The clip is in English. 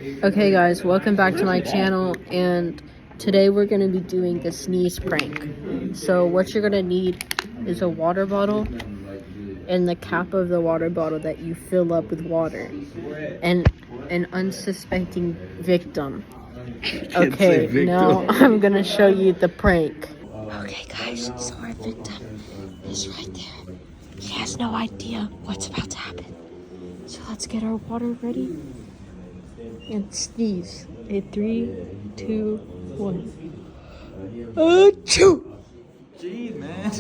Okay guys, welcome back to my channel, and today we're going to be doing the sneeze prank. So what you're going to need is a water bottle and the cap of the water bottle that you fill up with water, and an unsuspecting victim. Okay, now I'm going to show you the prank. Okay guys, so our victim is right there. She has no idea what's about to happen. So let's get our water ready and sneeze. A 3, 2, 1. Achoo! Jeez, man.